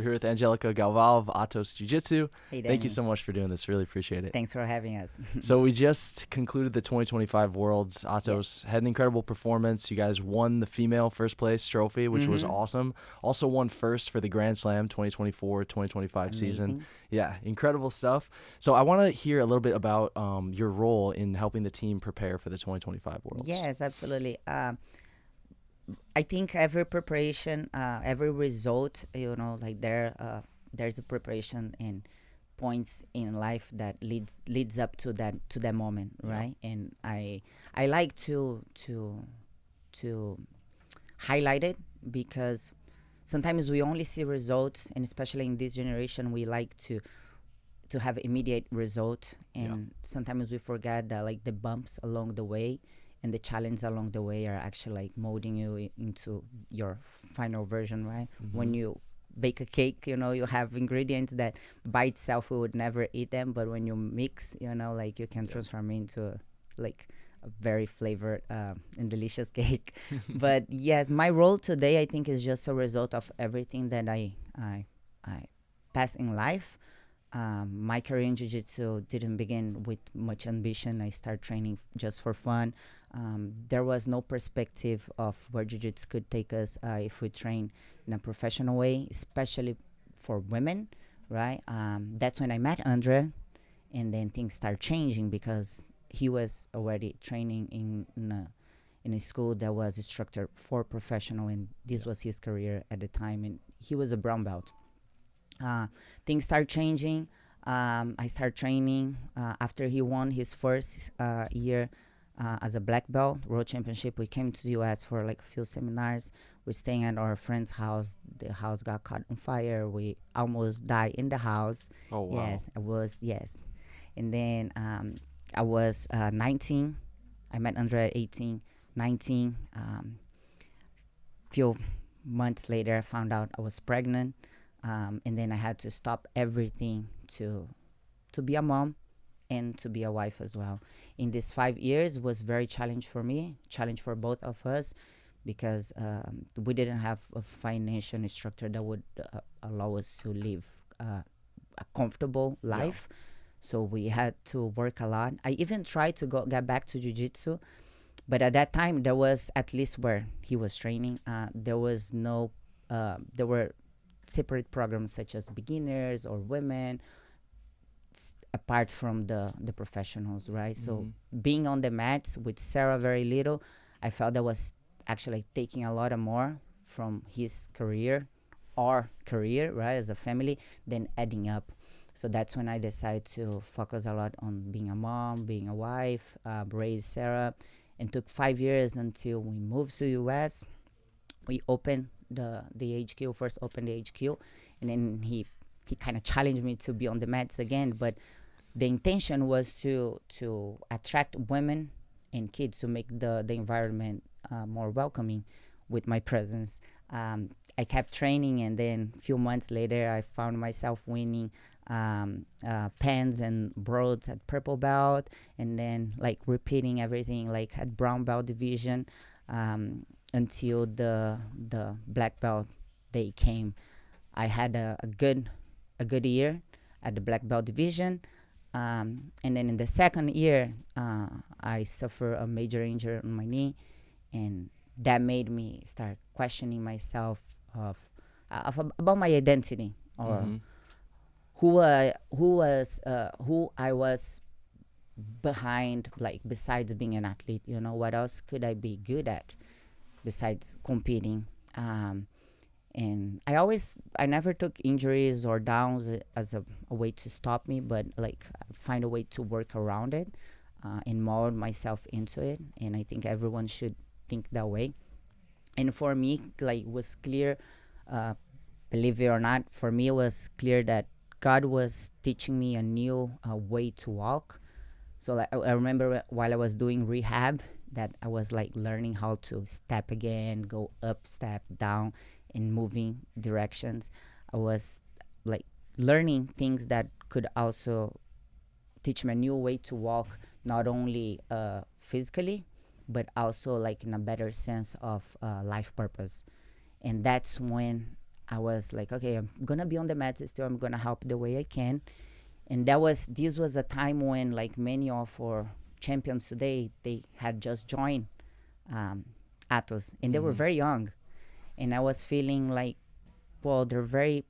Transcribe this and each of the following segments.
We're here with Angelica Galvão of Atos Jiu-Jitsu. Hey, Thank you Danny. so much for doing this. Really appreciate it. Thanks for having us. So we just concluded the 2025 Worlds. Atos had an incredible performance. You guys won the female first place trophy, which was awesome. Also won first for the Grand Slam 2024-2025 season. Amazing. Yeah, incredible stuff. So I want to hear a little bit about your role in helping the team prepare for the 2025 Worlds. Yes, absolutely. I think every preparation, every result, like there's a preparation and points in life that leads up to that moment, right? And I like to highlight it because sometimes we only see results, and especially in this generation, we like to have immediate result, and sometimes we forget that like the bumps along the way and the challenge along the way are actually like molding you into your final version, right? When you bake a cake, you have ingredients that by itself we would never eat them, but when you mix, like you can transform into like a very flavored and delicious cake. But yes, my role today I think is just a result of everything that I pass in life. My career in Jiu-Jitsu didn't begin with much ambition. I started training just for fun. There was no perspective of where Jiu-Jitsu could take us if we train in a professional way, especially for women, right? That's when I met André, and then things started changing because he was already training in a school that was structured for professional, and this was his career at the time, and he was a brown belt. Things start changing. I start training after he won his first year as a black belt world championship. We came to the U.S. for like a few seminars. We're staying at our friend's house. The house got caught on fire. We almost died in the house. Oh, wow. Yes, I was. Yes, and then I was 19. I met André at 18, 19. Few months later, I found out I was pregnant. And then I had to stop everything to be a mom and to be a wife as well. In these 5 years was very challenge for me, challenge for both of us, because we didn't have a financial structure that would allow us to live a comfortable life. So we had to work a lot. I even tried to get back to Jiu-Jitsu, but at that time there was, at least where he was training, there was no, there were separate programs such as beginners or women apart from the professionals, right? So being on the mats with Sarah very little, I felt that was actually taking a lot more from his career, our career, right, as a family, than adding up. So that's when I decided to focus a lot on being a mom, being a wife, raise Sarah, and took 5 years until we moved to US. We opened the HQ, first opened the HQ, and then he kind of challenged me to be on the mats again. But the intention was to attract women and kids, to make the environment more welcoming with my presence. I kept training, and then a few months later, I found myself winning pens and broads at purple belt, and then like repeating everything like at brown belt division. Until the black belt day came. I had a good year at the black belt division, and then in the second year I suffered a major injury on my knee, and that made me start questioning myself about my identity, or who I was behind, like besides being an athlete. What else could I be good at besides competing? And I never took injuries or downs as a way to stop me, but like find a way to work around it and mold myself into it. And I think everyone should think that way. And for me, like, was clear, believe it or not, for me it was clear that God was teaching me a new way to walk. So like, I remember while I was doing rehab, that I was like learning how to step again, go up, step down, in moving directions. I was like learning things that could also teach me a new way to walk, not only physically, but also like in a better sense of life purpose. And that's when I was like, okay, I'm gonna be on the mats still. I'm gonna help the way I can. And this was a time when like many of our champions today, they had just joined Atos, and they were very young, and I was feeling like, well, they're very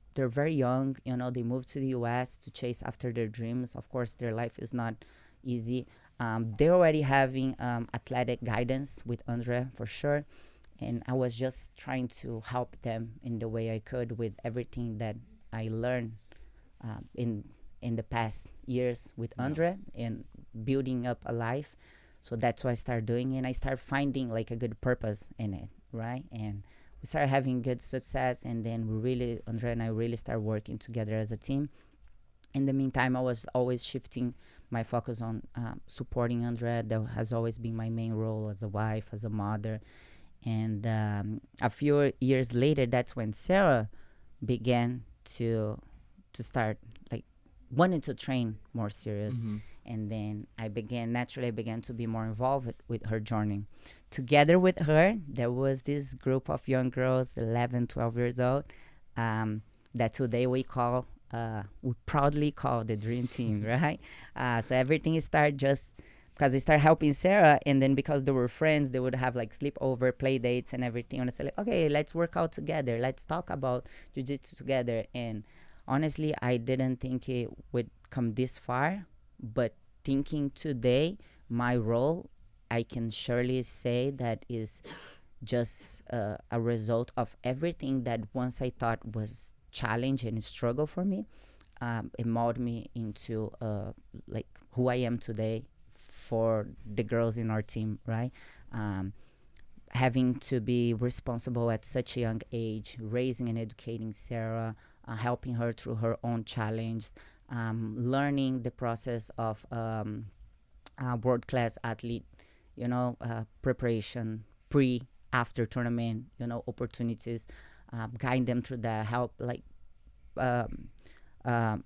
young. You know, they moved to the U.S. to chase after their dreams. Of course, their life is not easy. They're already having athletic guidance with Andre for sure, and I was just trying to help them in the way I could with everything that I learned in the past years with Andre and building up a life. So that's what I started doing, and I started finding like a good purpose in it, right? And we started having good success, and then Andre and I really started working together as a team. In the meantime, I was always shifting my focus on supporting Andre. That has always been my main role as a wife, as a mother. And a few years later, that's when Sarah began to start like wanting to train more serious. And then I began to be more involved with her journey. Together with her, there was this group of young girls, 11, 12 years old, that today we proudly call the dream team, right? So everything started just because they started helping Sarah, and then because they were friends, they would have like sleepover play dates and everything. And I said, like, okay, let's work out together. Let's talk about jiu-jitsu together. And honestly, I didn't think it would come this far, but thinking today, my role, I can surely say that is just a result of everything that once I thought was challenge and struggle for me, it molded me into like who I am today for the girls in our team, right? Having to be responsible at such a young age, raising and educating Sarah, helping her through her own challenge, learning the process of world-class athlete, preparation, after tournament, opportunities, guide them through the help, like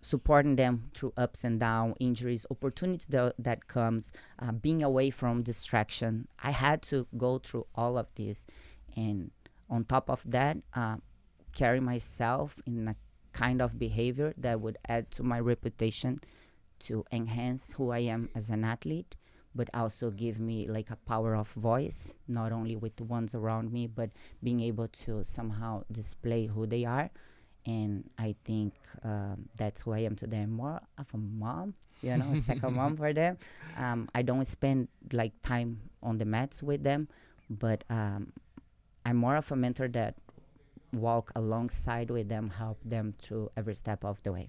supporting them through ups and downs, injuries, opportunities that comes, being away from distraction. I had to go through all of this, and on top of that, carry myself in a kind of behavior that would add to my reputation to enhance who I am as an athlete, but also give me like a power of voice, not only with the ones around me, but being able to somehow display who they are. And I think that's who I am today. I'm more of a mom, a second mom for them. I don't spend like time on the mats with them, but I'm more of a mentor that walk alongside with them, help them through every step of the way.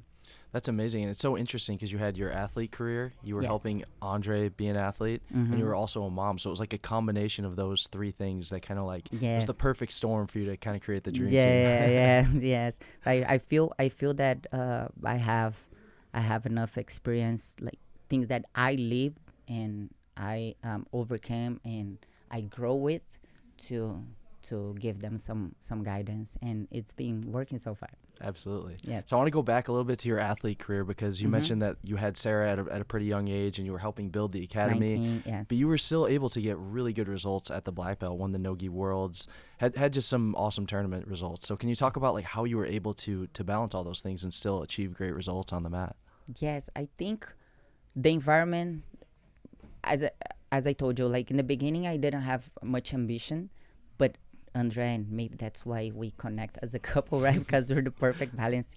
That's amazing. And it's so interesting because you had your athlete career, you were helping Andre be an athlete, and you were also a mom. So it was like a combination of those three things that kind of like it was the perfect storm for you to kind of create the dream team. Yes. I feel that I have enough experience, like things that I lived and I overcame and I grow with to give them some guidance, and it's been working so far. Absolutely. Yeah. So I want to go back a little bit to your athlete career because you mentioned that you had Sarah at a pretty young age and you were helping build the academy. 19, yes. But you were still able to get really good results at the black belt, won the Nogi Worlds, had just some awesome tournament results. So can you talk about like how you were able to balance all those things and still achieve great results on the mat? Yes, I think the environment, as I told you, like in the beginning, I didn't have much ambition, but Andre, and maybe that's why we connect as a couple, right? Because we're the perfect balance.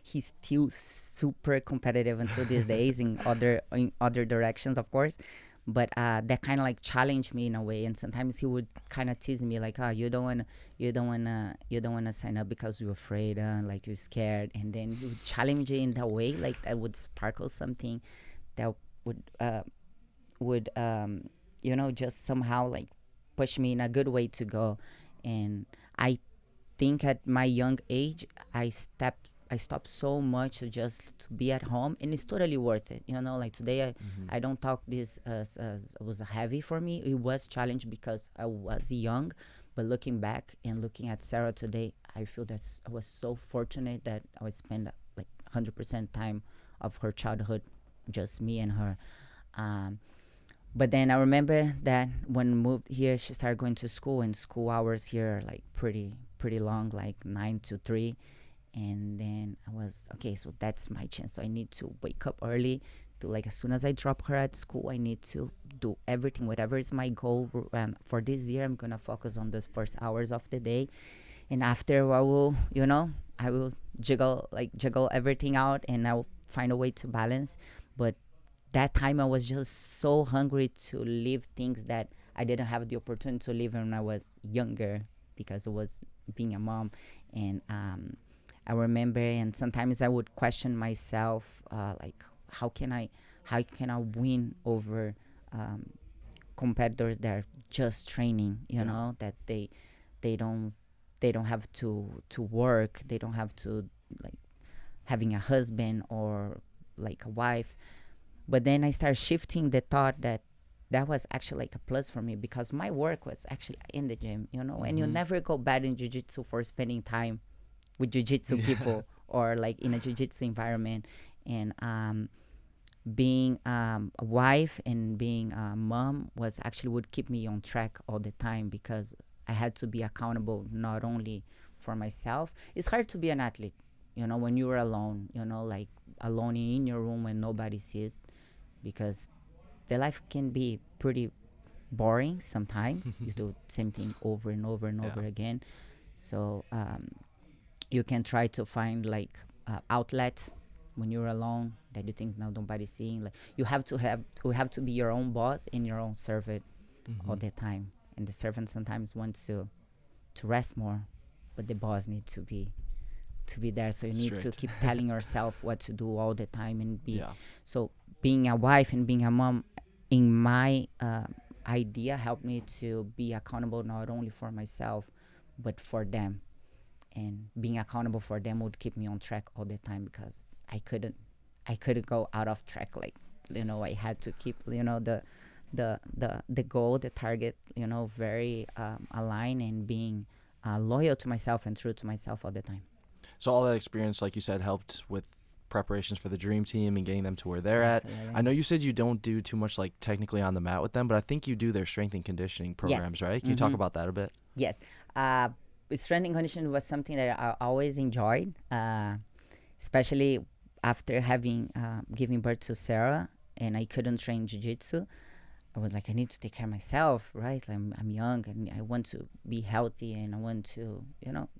He's still super competitive until these days in other directions, of course. But that kind of like challenged me in a way. And sometimes he would kind of tease me like, "Oh, you don't wanna sign up because you're afraid, like you're scared." And then he would challenge you in that way, like that would sparkle something that would just somehow like push me in a good way to go. And I think at my young age, I stopped so much to just to be at home, and it's totally worth it. Like today, I don't talk this as it was heavy for me. It was challenge because I was young, but looking back and looking at Sarah today, I feel that I was so fortunate that I would spend like 100% time of her childhood, just me and her. But then I remember that when we moved here, she started going to school, and school hours here are like pretty pretty long, like 9 to 3. And then I was, okay, so that's my chance. So I need to wake up early. To like as soon as I drop her at school, I need to do everything, whatever is my goal. And for this year, I'm gonna focus on those first hours of the day. And after I will, I will juggle everything out, and I will find a way to balance. But that time I was just so hungry to live things that I didn't have the opportunity to live when I was younger, because it was being a mom. And I remember, and sometimes I would question myself, like, how can I win over competitors that are just training, that they don't have to work, they don't have to like having a husband or like a wife. But then I started shifting the thought that was actually like a plus for me, because my work was actually in the gym, and you never go bad in jiu-jitsu for spending time with jiu-jitsu people or like in a jiu-jitsu environment. And being a wife and being a mom was actually would keep me on track all the time, because I had to be accountable not only for myself. It's hard to be an athlete, when you're alone, like alone in your room when nobody sees, because the life can be pretty boring sometimes. You do the same thing over and over and over again. So you can try to find like outlets when you're alone that you think now nobody's seeing. Like you have to be your own boss and your own servant all the time. And the servant sometimes wants to rest more, but the boss needs to be there. So you need to keep telling yourself what to do all the time and be. So being a wife and being a mom, in my idea, helped me to be accountable not only for myself, but for them. And being accountable for them would keep me on track all the time, because I couldn't go out of track. Like, I had to keep, the goal, the target, very aligned, and being loyal to myself and true to myself all the time. So all that experience, like you said, helped with preparations for the dream team and getting them to where they're at. I know you said you don't do too much like technically on the mat with them, but I think you do their strength and conditioning programs, right? Can you talk about that a bit? Yes. Strength and conditioning was something that I always enjoyed, especially after having giving birth to Sarah, and I couldn't train jiu-jitsu. I was like, I need to take care of myself, right? I'm young and I want to be healthy, and I want to,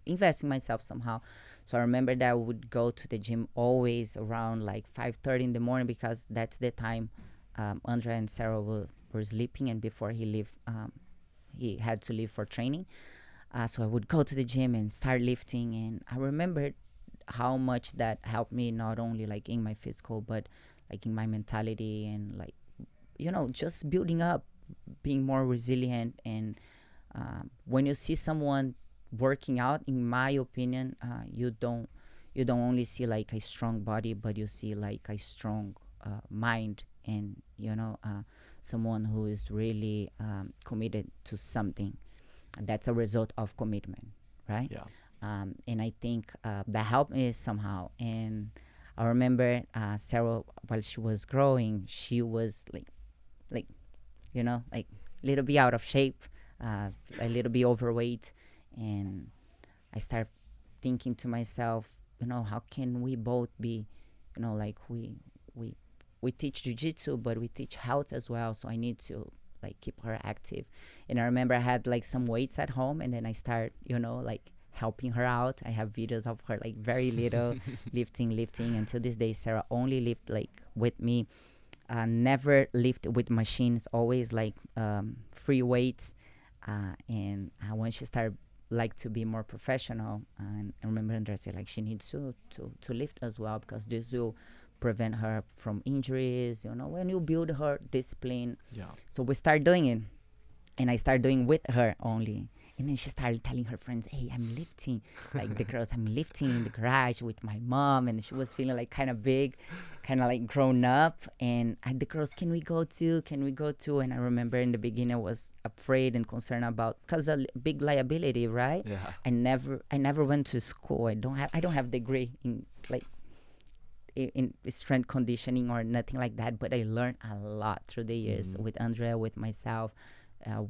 invest in myself somehow. So I remember that I would go to the gym always around like 5:30 in the morning, because that's the time André and Sarah were sleeping, and before he had to leave for training. So I would go to the gym and start lifting, and I remembered how much that helped me, not only like in my physical, but like in my mentality, and like, just building up, being more resilient. And when you see someone working out, in my opinion, you don't only see like a strong body, but you see like a strong mind, and someone who is really committed to something. That's a result of commitment, right? And I think that helped me somehow. And I remember Sarah, while she was growing, she was like a little bit out of shape, a little bit overweight. And I started thinking to myself, how can we both be, like we teach jiu-jitsu, but we teach health as well. So I need to like keep her active. And I remember I had like some weights at home, and then I start, like helping her out. I have videos of her like very little lifting. And to this day, Sarah only lift like with me. Never lift with machines, always like free weights. And when she started like to be more professional, and I remember André said like she needs to lift as well, because this will prevent her from injuries, when you build her discipline. So we start doing it, and I started doing with her only. And then she started telling her friends, hey, I'm lifting, like the girls, I'm lifting in the garage with my mom. And she was feeling like kind of big, kind of like grown up. And the girls, can we go too? And I remember in the beginning I was afraid and concerned about, because a big liability, right? I never went to school. I don't have degree in like in strength conditioning or nothing like that, but I learned a lot through the years with Andrea, with myself,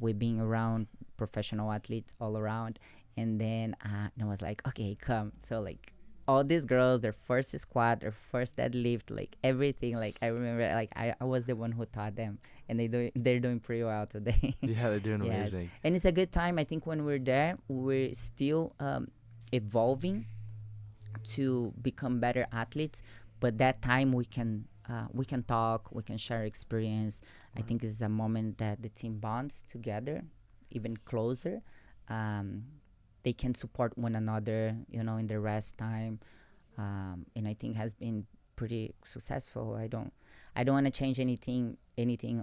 with being around professional athletes all around. And then I was like, okay, come. So like all these girls, their first squat, their first deadlift, like everything. Like I remember, like I was the one who taught them, and they're doing pretty well today. Yeah, they're doing Yes, amazing. and it's a good time. I think when we're there, we're still evolving to become better athletes. But that time we can talk, we can share experience. I think this is a moment that the team bonds together even closer. Um, they can support one another, in the rest time, and I think has been pretty successful. I don't want to change anything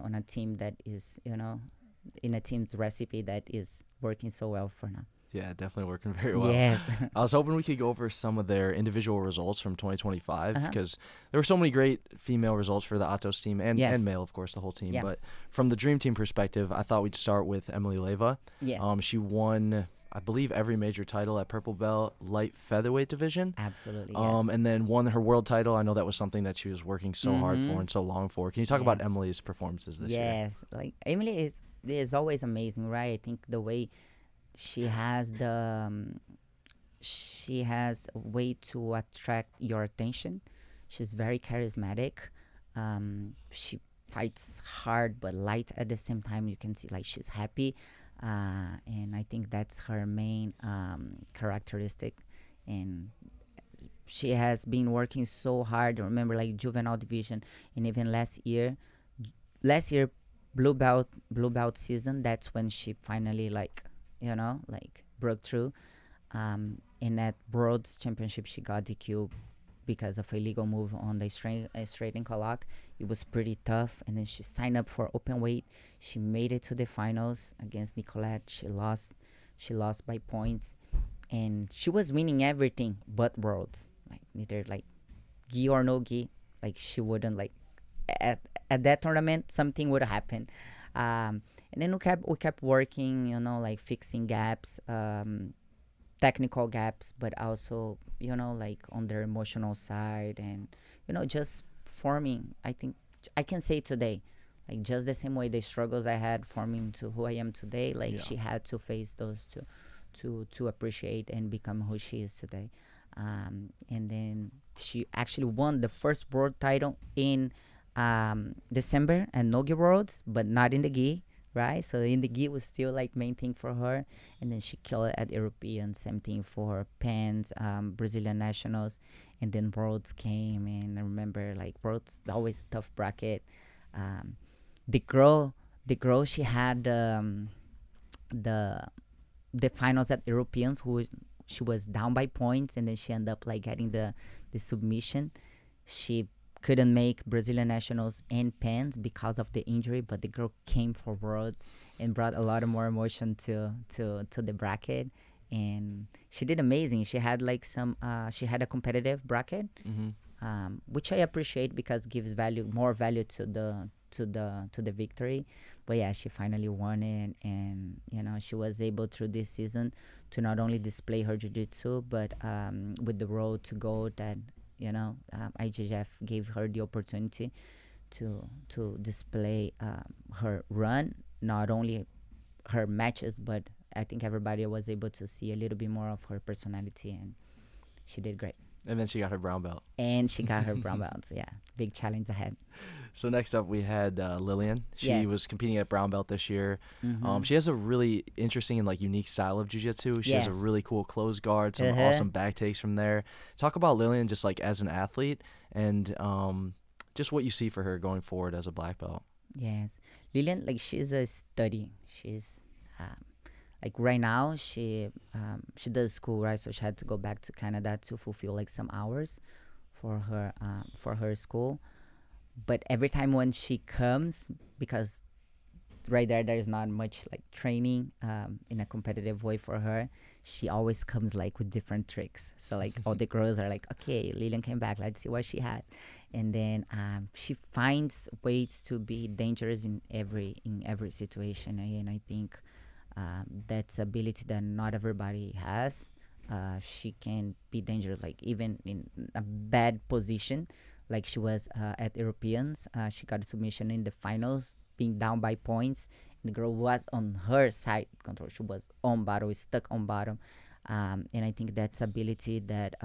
on a team that is, in a team's recipe that is working so well for now. Yeah, definitely working very well. Yes. I was hoping we could go over some of their individual results from 2025 Uh-huh. because there were so many great female results for the Atos team and, Yes. and male, of course, the whole team. Yeah. But from the Dream Team perspective, I thought we'd start with Emily Leva. Yes. She won, I believe, every major title at Purple Belt light featherweight division. Absolutely. Yes. And then won her world title. I know that was something that she was working so hard for Mhm. and so long for. Can you talk Yeah. about Emily's performances this year? Yes, like Emily is always amazing, right? I think the way she has she has a way to attract your attention. She's very charismatic. She fights hard but light at the same time. You can see like she's happy, and I think that's her main characteristic. And she has been working so hard. Remember, like juvenile division, and even last year blue belt season. That's when she finally like broke through. And at World's Championship, she got DQ because of a illegal move on the straight ankle lock. It was pretty tough, and then she signed up for open weight. She made it to the finals against Nicolette. She lost. She lost by points, and she was winning everything but Worlds. Like neither like gi or no gi. Like she wouldn't like at that tournament something would happen. And then we kept working, like fixing gaps, technical gaps, but also like on their emotional side, and just forming. I think I can say today, like just the same way the struggles I had forming to who I am today, like Yeah. she had to face those to appreciate and become who she is today. And then she actually won the first world title in December at Nogi Worlds, but not in the gi, right? So in the gi was still like main thing for her, and then she killed it at European. Same thing for Pens, Brazilian nationals, and then Worlds came, and I remember like Worlds always a tough bracket. Um, the girl she had the finals at Europeans, who she was down by points, and then she ended up like getting the submission. She couldn't make Brazilian nationals and Pens because of the injury, but the girl came for Worlds and brought a lot of more emotion to the bracket, and she did amazing. She had like she had a competitive bracket, which I appreciate because gives more value to the victory. But yeah, she finally won it, and she was able through this season to not only display her jiu-jitsu, but with the road to gold that IJJF gave her the opportunity to display her run, not only her matches, but I think everybody was able to see a little bit more of her personality, and she did great. And then she got her brown belt. And she got her brown belt. So yeah, big challenge ahead. So next up, we had Lillian. She Yes. was competing at brown belt this year. Mhm. She has a really interesting and like unique style of jiu-jitsu. She has a Yes. really cool close guard, some Uh-huh. awesome back takes from there. Talk about Lillian just like as an athlete and just what you see for her going forward as a black belt. Yes, Lillian, like she's a study. She's like right now she does school, right? So she had to go back to Canada to fulfill like some hours for her school. But every time when she comes, because right there's not much like training in a competitive way for her, she always comes like with different tricks. So like all the girls are like, okay, Lillian came back, let's see what she has. And then she finds ways to be dangerous in every situation, and I think that's ability that not everybody has. She can be dangerous like even in a bad position, like she was at Europeans. She got a submission in the finals, being down by points, The girl was on her side control. She was on bottom, stuck on bottom. And I think that's ability that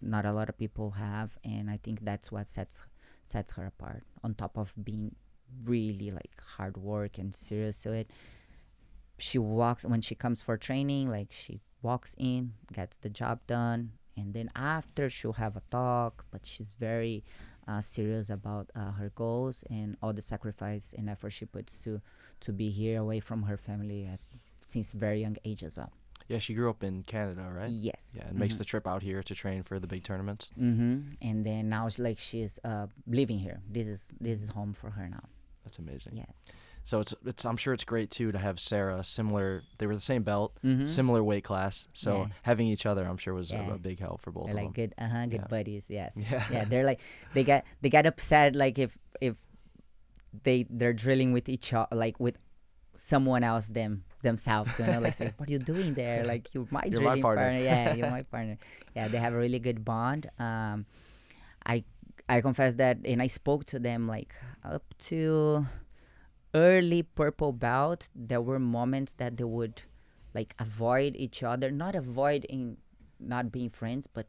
not a lot of people have, and I think that's what sets her apart. On top of being really like hard work and serious to it, she walks when she comes for training. Like she walks in, gets the job done, and then after she'll have a talk. But she's very serious about her goals and all the sacrifice and effort she puts to be here away from her family since very young age as well. Yeah, she grew up in Canada, right? Yes. Yeah, and makes the trip out here to train for the big tournaments. And then now she's living here. This is home for her now. That's amazing. Yes. So it's I'm sure it's great too to have Sarah similar. They were the same belt, similar weight class. So having each other, I'm sure was a big help for both They're of like them. good buddies. Yes. Yeah. They're like they get upset like if they're drilling with each other, like with someone else themselves, like say, what are you doing there? Like you're my drilling partner. Yeah, you're my partner. Yeah, they have a really good bond. I confess that, and I spoke to them like up to early purple belt. There were moments that they would like avoid each other, not avoid in not being friends, but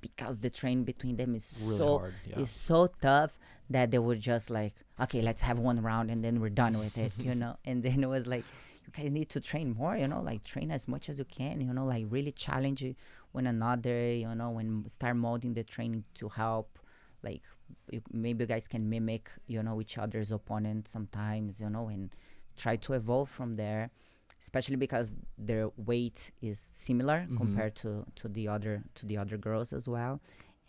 because the train between them is really so hard, is so tough that they would just like, okay, let's have one round and then we're done with it, And then it was like, you guys need to train more, like train as much as you can, like really challenge one another, when start molding the training to help, like maybe you guys can mimic, each other's opponent sometimes, and try to evolve from there. Especially because their weight is similar compared to the other girls as well,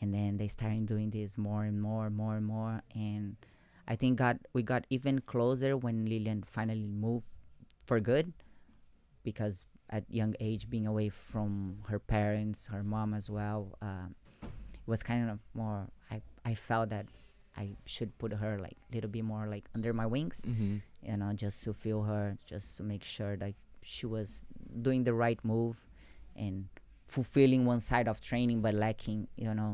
and then they started doing this more and more, and I think we got even closer when Lillian finally moved for good, because at young age being away from her parents, her mom as well, was kind of more. I felt that I should put her like a little bit more like under my wings, just to feel her, just to make sure that she was doing the right move and fulfilling one side of training but lacking,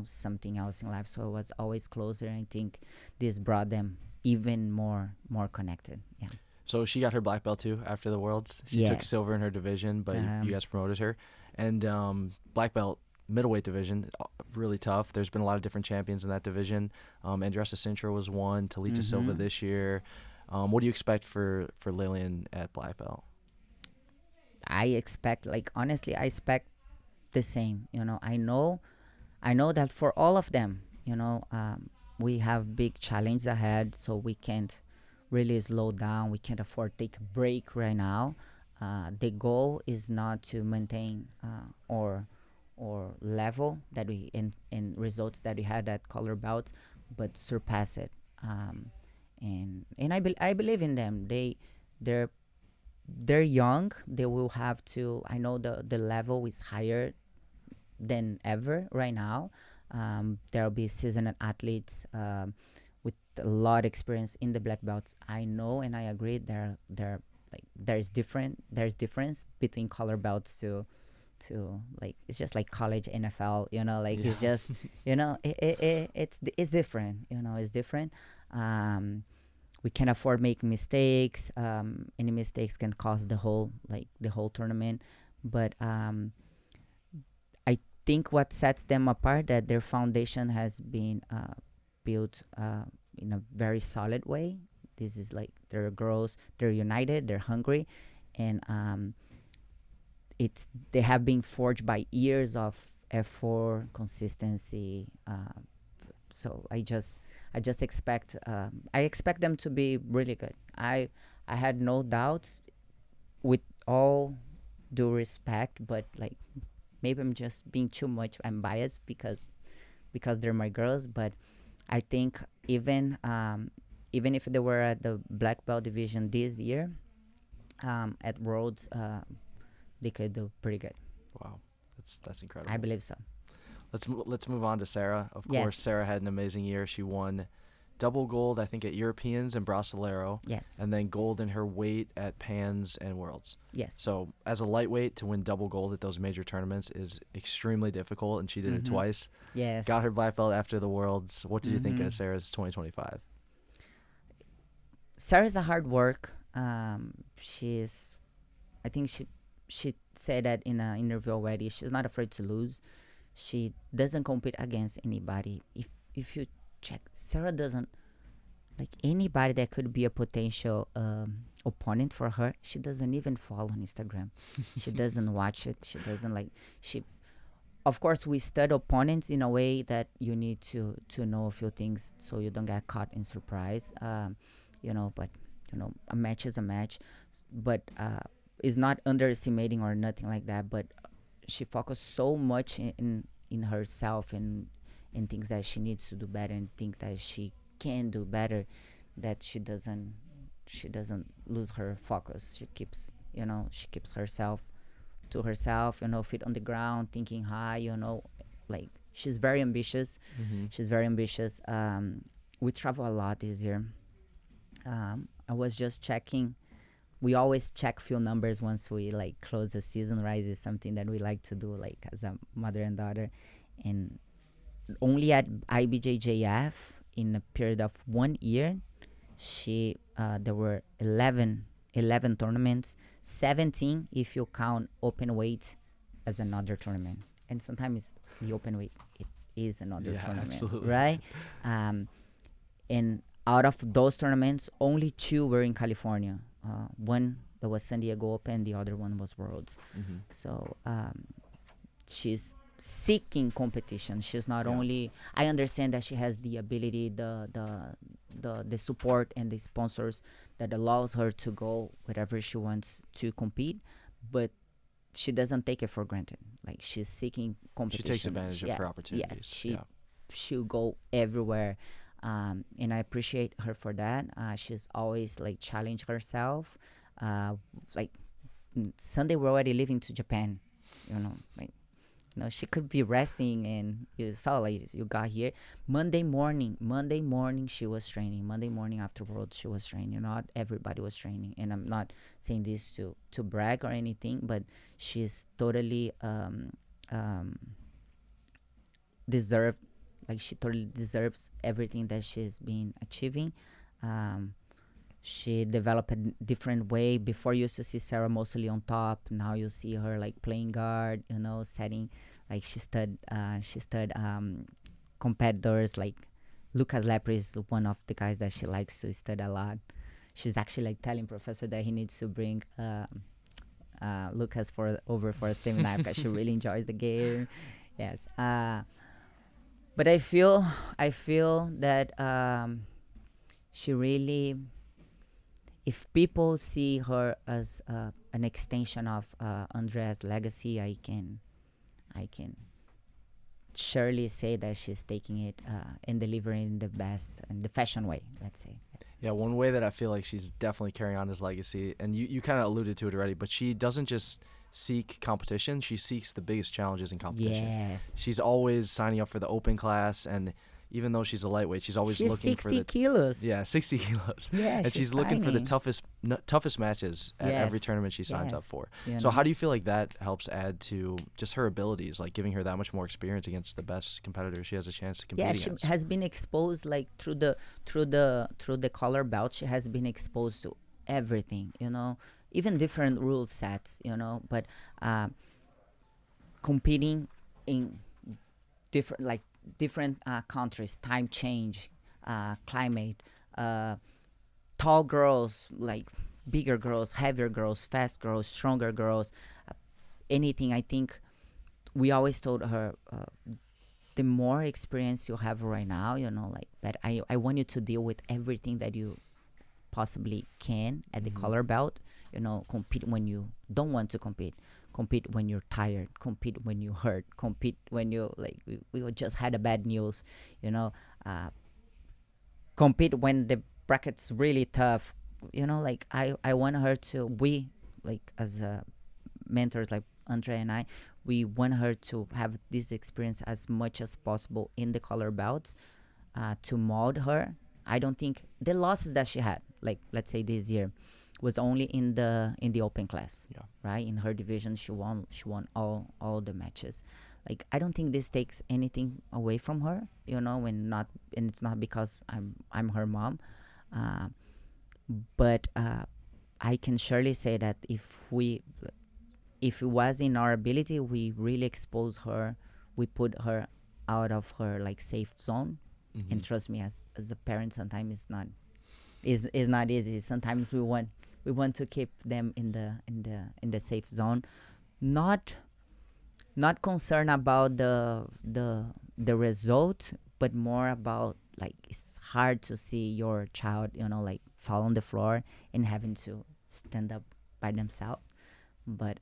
something else in life. So I was always closer, and I think this brought them even more connected. Yeah. So she got her black belt too after the Worlds. She took silver in her division, but you guys promoted her. And black belt middleweight division, really tough. There's been a lot of different champions in that division. Andressa Sintra was one, Talita Silva this year. What do you expect for Lillian at black belt? I expect, like, honestly, I expect the same. I know that for all of them, we have big challenge ahead, so we can't really slow down. We can't afford to take a break right now. The goal is not to maintain or level that we in results that we had at color belt, but surpass it. And I believe in them. They're young. They will have to. I know the level is higher than ever right now. There'll be seasoned athletes with a lot of experience in the black belts. I know, and I agree. There's difference between color belts to like, it's just like college NFL. It's just it's different. It's different. We can't afford making mistakes. Any mistakes can cost the whole tournament. But I think what sets them apart, that their foundation has been built in a very solid way. This is like, they're girls, they're united, they're hungry, and they have been forged by years of effort, consistency. So I just expect them to be really good. I had no doubts, with all due respect, but like, maybe I'm just being too much. I'm biased because they're my girls, but I think even if they were at the black belt division this year, at Worlds, they could do pretty good. Wow, that's incredible. I believe so. Let's move on to Sarah. Of course, Sarah had an amazing year. She won double gold, I think, at Europeans and Brasileiro. Yes. And then gold in her weight at Pans and Worlds. Yes. So as a lightweight, to win double gold at those major tournaments is extremely difficult, and she did it twice. Yes. Got her black belt after the Worlds. What did you think of Sarah's 2025? Sarah's a hard work. She's, I think she said that in an interview already. She's not afraid to lose. She doesn't compete against anybody. If you check, Sarah doesn't like anybody that could be a potential opponent for her. She doesn't even follow on Instagram. She doesn't watch it. She doesn't like she. Of course, we study opponents in a way that you need to know a few things so you don't get caught in surprise. But a match is a match, but it's not underestimating or nothing like that. But she focused so much in herself and in things that she needs to do better and think that she can do better, that she doesn't lose her focus. She keeps herself to herself, feet on the ground, thinking high, like she's very ambitious. She's very ambitious. We travel a lot this year. I was just checking. We always check few numbers once we like close the season, right? It's something that we like to do, like as a mother and daughter. And only at IBJJF, in a period of 1 year, there were 11 tournaments, 17 if you count open weight as another tournament. And sometimes the open weight, it is another tournament, absolutely. Right? And out of those tournaments, only 2 were in California. One that was San Diego Open, the other one was Worlds. So she's seeking competition. She's not only. I understand that she has the ability, the support and the sponsors that allows her to go wherever she wants to compete, but she doesn't take it for granted. Like she's seeking competition. She takes advantage of her opportunities. Yes, she'll go everywhere. And I appreciate her for that. She's always like challenged herself. Like Sunday, we're already leaving to Japan. She could be resting, and you saw like you got here. Monday morning she was training. Monday morning afterwards she was training. Not everybody was training, and I'm not saying this to brag or anything, but she's totally deserved. Like she totally deserves everything that she's been achieving. She developed a different way. Before you used to see Sarah mostly on top. Now you see her like playing guard, setting. Like she stud competitors. Like Lucas Lepre is one of the guys that she likes to stud a lot. She's actually like telling Professor that he needs to bring Lucas over for a seminar because she really enjoys the game. Yes. But I feel that she really, if people see her as an extension of Andre's legacy, I can surely say that she's taking it and delivering the best and the fashion way, let's say. Yeah, one way that I feel like she's definitely carrying on his legacy, and you kind of alluded to it already, but she doesn't just seek competition, she seeks the biggest challenges in competition. Yes. She's always signing up for the open class, and even though she's a lightweight, she's always looking for the 60 kilos. Yeah, 60 kilos. Yeah, and she's looking for the toughest matches at every tournament she signs up for. So how do you feel like that helps add to just her abilities, like giving her that much more experience against the best competitors she has a chance to compete against? She has been exposed like through the color belt. She has been exposed to everything, even different rule sets, but competing in different countries, time change, climate, tall girls, like bigger girls, heavier girls, fast girls, stronger girls, anything. I think we always told her, the more experience you have right now, but I want you to deal with everything that you possibly can at the color belt. Compete when you don't want to compete when you're tired, compete when you hurt, compete when you we just had a bad news, compete when the bracket's really tough. I want her to, we as mentors like Andre and I, we want her to have this experience as much as possible in the color belts, to mold her. I don't think the losses that she had, let's say this year, was only in the open class, right? In her division, she won all the matches. I don't think this takes anything away from her, and it's not because I'm her mom, but I can surely say that if it was in our ability, we really expose her. We put her out of her like safe zone. And trust me, as a parent, sometimes it's not easy. Sometimes we want to keep them in the safe zone, not concerned about the result, but more about like it's hard to see your child, like fall on the floor and having to stand up by themselves. But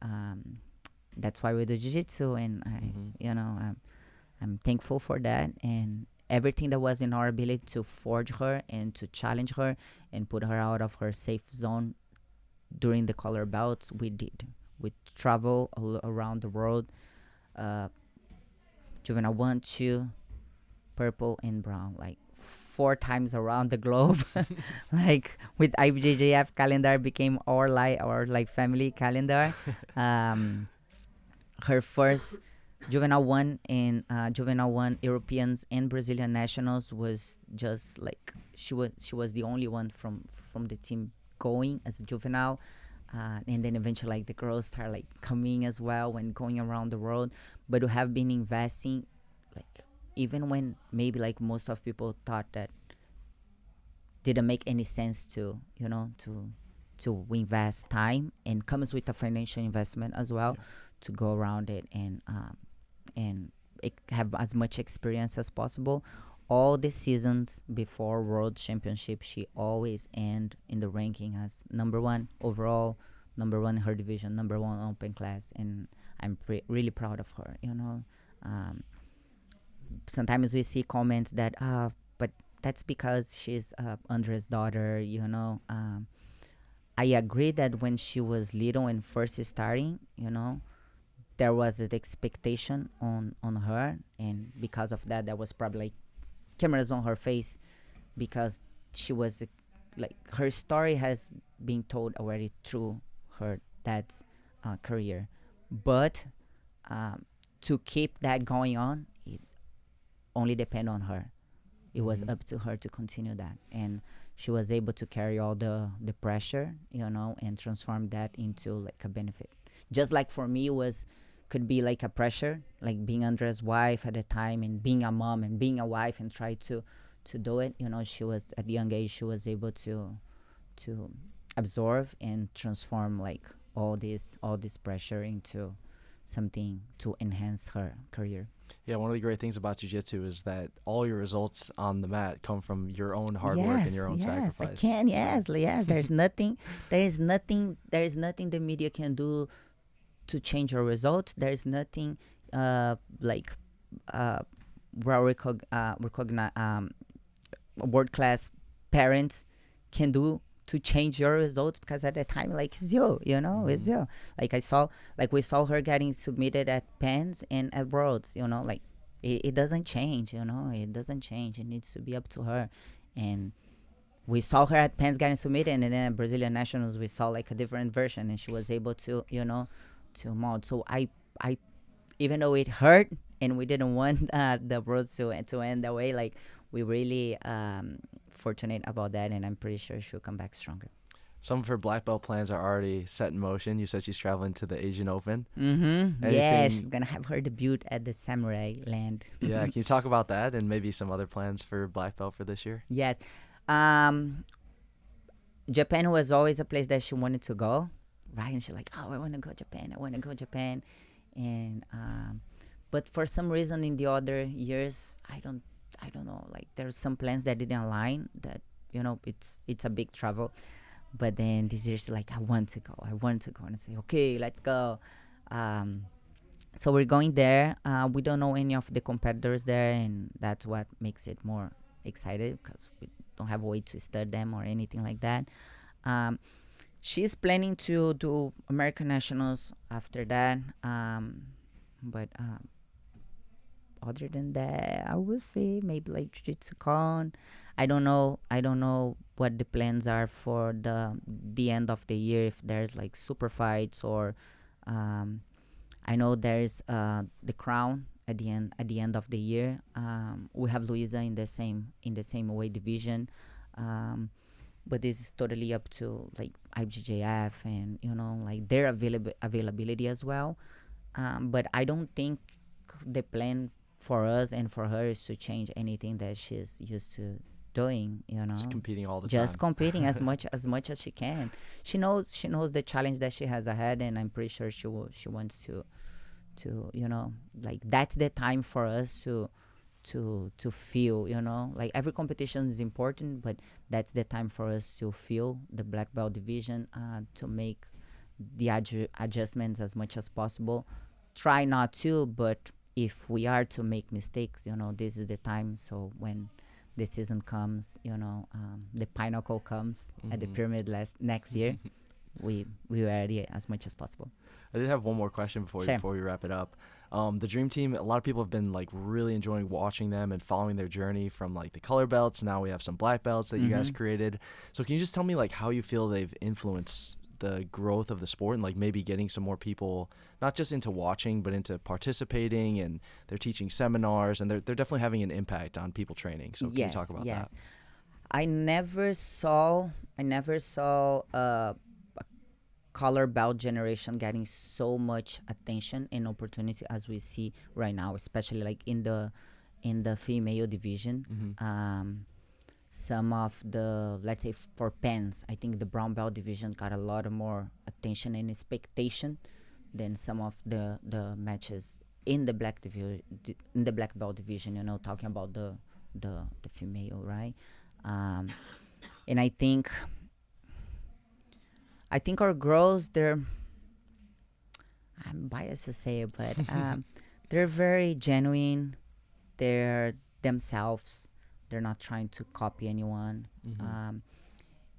that's why we do jiu-jitsu, and I'm thankful for that, and everything that was in our ability to forge her and to challenge her and put her out of her safe zone during the color bouts, we did. We travel all around the world, juvenile 1, 2, purple and brown, like 4 times around the globe. Like with IBJJF calendar became our family calendar. Her first juvenile 1 and juvenile 1 Europeans and Brazilian nationals was just like she was the only one from the team going as a juvenile. And then eventually like the girls start like coming as well when going around the world. But we have been investing, like even when maybe like most of people thought that didn't make any sense to invest time, and comes with a financial investment as well, to go around it and have as much experience as possible. All the seasons before World Championship, she always end in the ranking as number 1 overall, number 1 in her division, number 1 open class, and I'm really proud of her. Sometimes we see comments that, but that's because she's Andre's daughter. I agree that when she was little and first starting, there was an expectation on her, and because of that, there was probably like cameras on her face, because she was like, her story has been told already through her dad's career. But to keep that going on, it only depend on her. It was up to her to continue that, and she was able to carry all the pressure, and transform that into like a benefit. Just like for me, could be like a pressure, like being Andre's wife at the time, and being a mom and being a wife, and try to do it. She was at a young age, she was able to absorb and transform like all this pressure into something to enhance her career. Yeah, one of the great things about jiu-jitsu is that all your results on the mat come from your own hard work and your own sacrifice. Yes. There's nothing the media can do to change your results. There's nothing world-class parents can do to change your results, because at the time, like, it's you, it's you. Like we saw her getting submitted at Pens and at Worlds, like it doesn't change, it doesn't change. It needs to be up to her. And we saw her at Pens getting submitted, and then at Brazilian Nationals, we saw like a different version, and she was able to, to mold. So I even though it hurt and we didn't want the Worlds to end that way, like, we really fortunate about that, and I'm pretty sure she'll come back stronger. Some of her black belt plans are already set in motion. You said she's traveling to the Asian Open. Yeah, she's gonna have her debut at the Samurai Land. Yeah, can you talk about that and maybe some other plans for black belt for this year? Yes. Japan was always a place that she wanted to go, right? And she's like, oh, I want to go Japan. And but for some reason in the other years, I don't know, like there's some plans that didn't align, that it's a big travel. But then this year's like, I want to go, and I say, okay, let's go. So we're going there. We don't know any of the competitors there, and that's what makes it more excited, because we don't have a way to study them or anything like that. She's planning to do American Nationals after that, but other than that, I would say maybe like Jiu-Jitsu Con. I don't know what the plans are for the end of the year, if there's like super fights, or I know there's the Crown at the end of the year. We have Luisa in the same weight division, but this is totally up to like IBJJF and like their availability as well. But I don't think the plan for us and for her is to change anything that she's used to doing. Just competing all the just time. competing as much as she can. She knows the challenge that she has ahead, and I'm pretty sure she wants to like that's the time for us to feel, like every competition is important, but that's the time for us to feel the black belt division, to make the adjustments as much as possible. Try not to, but if we are to make mistakes, this is the time. So when the season comes, the pinnacle comes at the pyramid next year, we ready as much as possible. I did have one more question before we wrap it up. The Dream Team, a lot of people have been like really enjoying watching them and following their journey from like the color belts. Now we have some black belts that you guys created. So can you just tell me like how you feel they've influenced the growth of the sport and like maybe getting some more people not just into watching but into participating, and they're teaching seminars and they're definitely having an impact on people training. So can you talk about that? I never saw a color belt generation getting so much attention and opportunity as we see right now, especially like in the female division. Some of the, let's say for pens, I think the brown belt division got a lot more attention and expectation than some of the matches in the black belt division, talking about the female, right? And I think our girls, I'm biased to say it, but they're very genuine. They're themselves. They're not trying to copy anyone.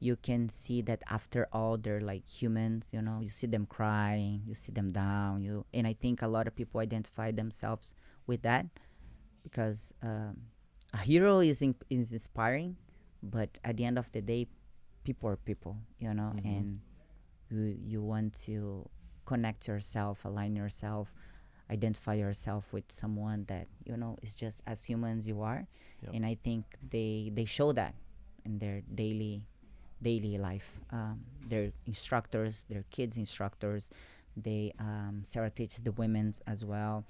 You can see that after all, they're like humans. You see them crying, you see them down. And I think a lot of people identify themselves with that, because a hero is inspiring, but at the end of the day, people are people, and you want to connect yourself, align yourself, identify yourself with someone that is just as human as you are. And I think they show that in their daily life. Their instructors, their kids instructors, they Sarah teaches the women's as well.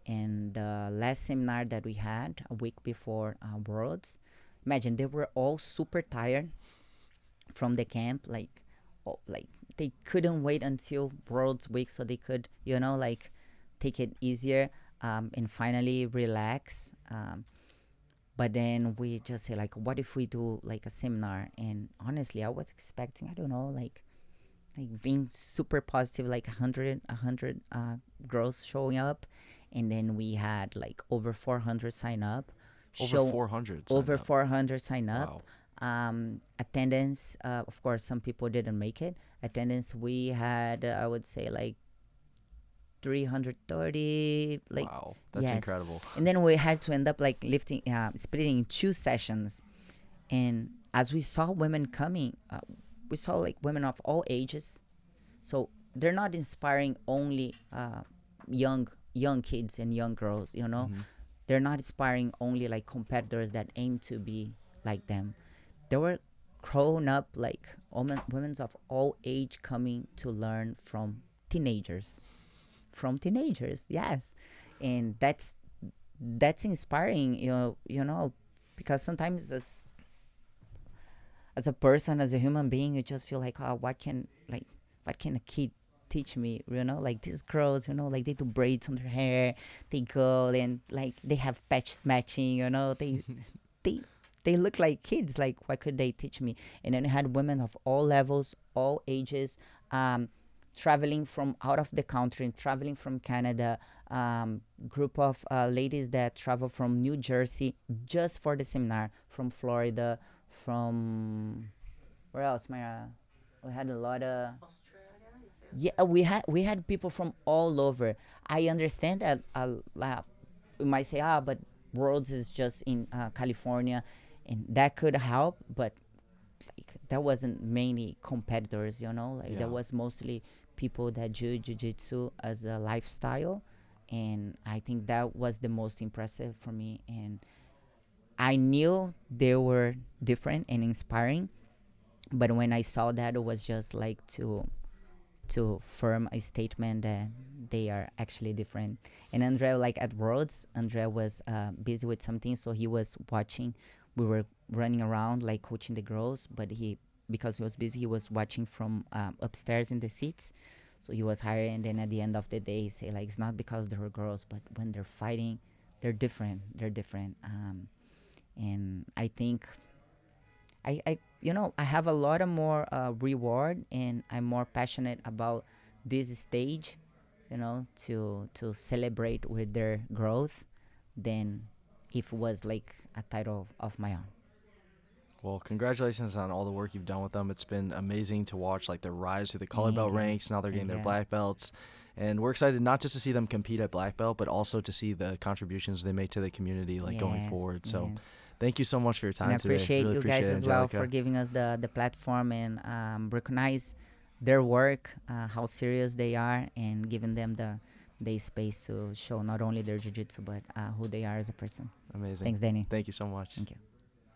And the last seminar that we had a week before Worlds, imagine they were all super tired from the camp, like they couldn't wait until Worlds week so they could like take it easier, and finally relax. But then we just say like, what if we do like a seminar? And honestly, I was expecting, I don't know, like being super positive, like 100 girls showing up. And then we had like over 400 sign up. Over 400 sign up. Wow. Attendance, of course, some people didn't make it. Attendance, we had, I would say like 330. Wow, that's incredible. And then we had to end up like splitting in 2 sessions. And as we saw women coming, we saw like women of all ages. So they're not inspiring only young kids and young girls, They're not inspiring only like competitors that aim to be like them. There were grown up like women of all age coming to learn from teenagers. Yes. And that's inspiring, because sometimes as a person, as a human being, you just feel like, oh, what can a kid teach me? Like these girls, like they do braids on their hair, they go and like they have patches matching, they look like kids. Like, what could they teach me? And then I had women of all levels, all ages, traveling from out of the country, traveling from Canada, group of ladies that travel from New Jersey just for the seminar, from Florida, from where else, Myra? We had a lot of Australia. We had people from all over. I understand that we might say, but Worlds is just in California, and that could help, but like that wasn't mainly competitors, that was mostly people that do jiu-jitsu as a lifestyle. And I think that was the most impressive for me. And I knew they were different and inspiring, But when I saw that, it was just like to firm a statement that they are actually different. And Andre, like at Worlds, Andre was busy with something, so he was watching. We were running around like coaching the girls, but because he was busy, he was watching from upstairs in the seats. So he was hired, and then at the end of the day, he say like it's not because they're girls, but when they're fighting, they're different. They're different. And I think I have a lot of more reward, and I'm more passionate about this stage, to celebrate with their growth than if it was like a title of my own. Well, congratulations on all the work you've done with them. It's been amazing to watch like their rise through the color Thank belt you. ranks. Now they're getting their Yeah. black belts. And we're excited not just to see them compete at black belt, but also to see the contributions they make to the community like going Yes, forward. So yes. thank you so much for your time And I today. appreciate Really you guys appreciate it, as well Angelica. for giving us the platform and recognize their work, how serious they are, and giving them the space to show not only their jiu-jitsu but who they are as a person. Amazing. Thanks, Danny. Thank you so much. Thank you.